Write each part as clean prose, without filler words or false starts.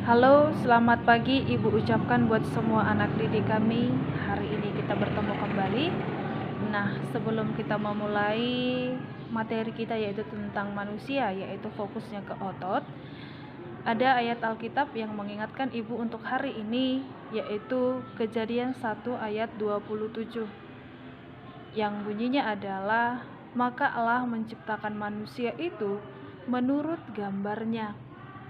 Halo, selamat pagi Ibu ucapkan buat semua anak didik kami. Hari ini kita bertemu kembali. Nah, sebelum kita memulai materi kita yaitu tentang manusia, yaitu fokusnya ke otot, ada ayat Alkitab yang mengingatkan Ibu untuk hari ini, yaitu Kejadian 1 ayat 27. Yang bunyinya adalah, maka Allah menciptakan manusia itu menurut gambarnya.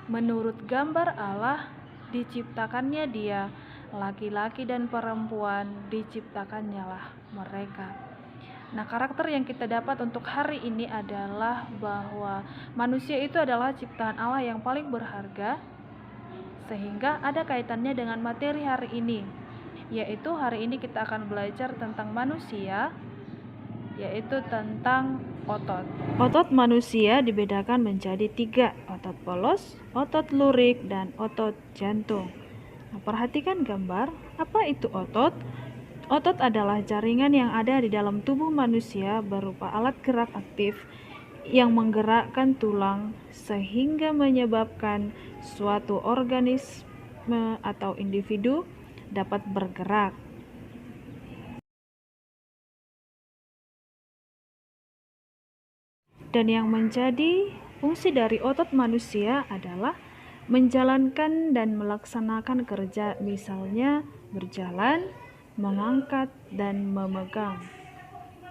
Menurut gambar Allah diciptakannya dia, laki-laki dan perempuan diciptakannya lah mereka. Nah, karakter yang kita dapat untuk hari ini adalah bahwa manusia itu adalah ciptaan Allah yang paling berharga, sehingga ada kaitannya dengan materi hari ini, yaitu hari ini kita akan belajar tentang manusia, yaitu tentang otot. Otot manusia dibedakan menjadi 3, otot polos, otot lurik, dan otot jantung. Nah, perhatikan gambar. Apa itu otot? Otot adalah jaringan yang ada di dalam tubuh manusia berupa alat gerak aktif yang menggerakkan tulang sehingga menyebabkan suatu organisme atau individu dapat bergerak. Dan yang menjadi fungsi dari otot manusia adalah menjalankan dan melaksanakan kerja, misalnya berjalan, mengangkat, dan memegang,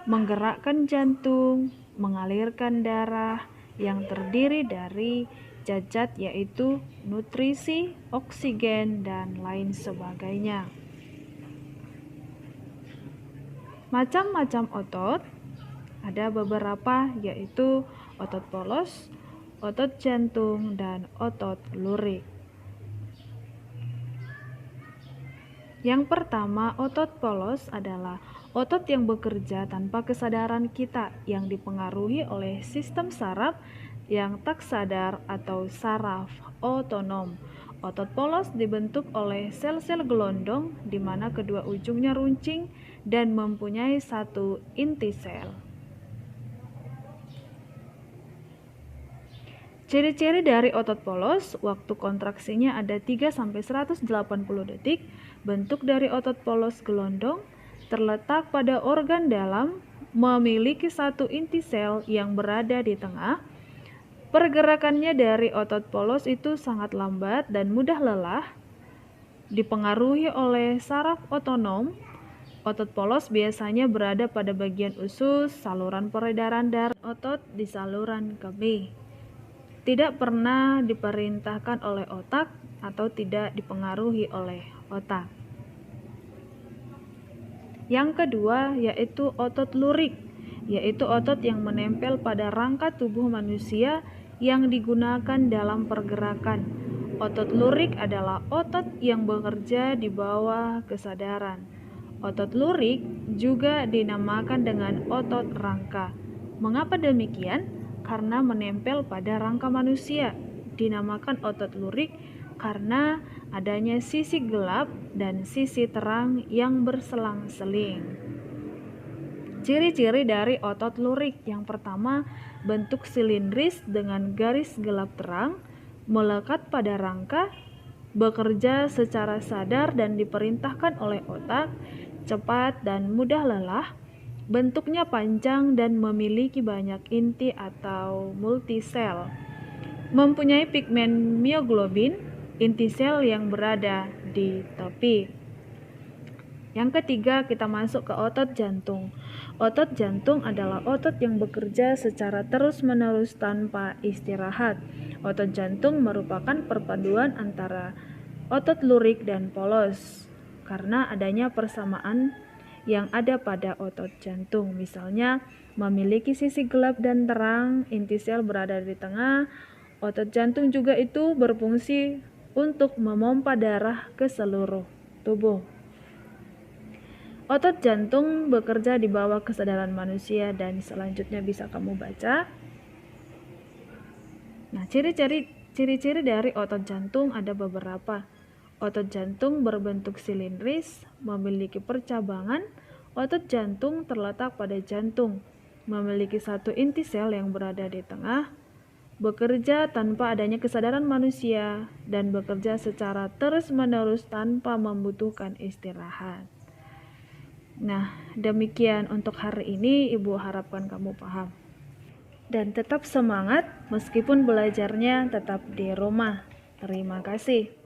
menggerakkan jantung, mengalirkan darah yang terdiri dari zat-zat yaitu nutrisi, oksigen, dan lain sebagainya. Macam-macam otot ada beberapa, yaitu otot polos, otot jantung, dan otot lurik. Yang pertama, otot polos adalah otot yang bekerja tanpa kesadaran kita, yang dipengaruhi oleh sistem saraf yang tak sadar atau saraf otonom. Otot polos dibentuk oleh sel-sel gelondong di mana kedua ujungnya runcing dan mempunyai satu inti sel. Ciri-ciri dari otot polos, waktu kontraksinya ada 3-180 detik. Bentuk dari otot polos gelondong terletak pada organ dalam, memiliki satu inti sel yang berada di tengah. Pergerakannya dari otot polos itu sangat lambat dan mudah lelah, dipengaruhi oleh saraf otonom. Otot polos biasanya berada pada bagian usus, saluran peredaran darah, otot di saluran kemih. Tidak pernah diperintahkan oleh otak atau tidak dipengaruhi oleh otak. Yang kedua yaitu otot lurik, yaitu otot yang menempel pada rangka tubuh manusia yang digunakan dalam pergerakan. Otot lurik adalah otot yang bekerja di bawah kesadaran. Otot lurik juga dinamakan dengan otot rangka. Mengapa demikian? Karena menempel pada rangka manusia. Dinamakan otot lurik karena adanya sisi gelap dan sisi terang yang berselang-seling. Ciri-ciri dari otot lurik. Yang pertama, bentuk silindris dengan garis gelap terang, melekat pada rangka, bekerja secara sadar dan diperintahkan oleh otak, cepat dan mudah lelah. Bentuknya panjang dan memiliki banyak inti atau multisel. Mempunyai pigmen mioglobin, inti sel yang berada di tepi. Yang ketiga, kita masuk ke otot jantung. Otot jantung adalah otot yang bekerja secara terus-menerus tanpa istirahat. Otot jantung merupakan perpaduan antara otot lurik dan polos karena adanya persamaan yang ada pada otot jantung. Misalnya, memiliki sisi gelap dan terang, inti sel berada di tengah. Otot jantung juga itu berfungsi untuk memompa darah ke seluruh tubuh. Otot jantung bekerja di bawah kesadaran manusia dan selanjutnya bisa kamu baca. Nah, ciri-ciri dari otot jantung ada beberapa. Otot jantung berbentuk silindris, memiliki percabangan. Otot jantung terletak pada jantung, memiliki satu inti sel yang berada di tengah. bekerja tanpa adanya kesadaran manusia, dan bekerja secara terus-menerus tanpa membutuhkan istirahat. Nah, demikian untuk hari ini, Ibu harapkan kamu paham. Dan tetap semangat meskipun belajarnya tetap di rumah. Terima kasih.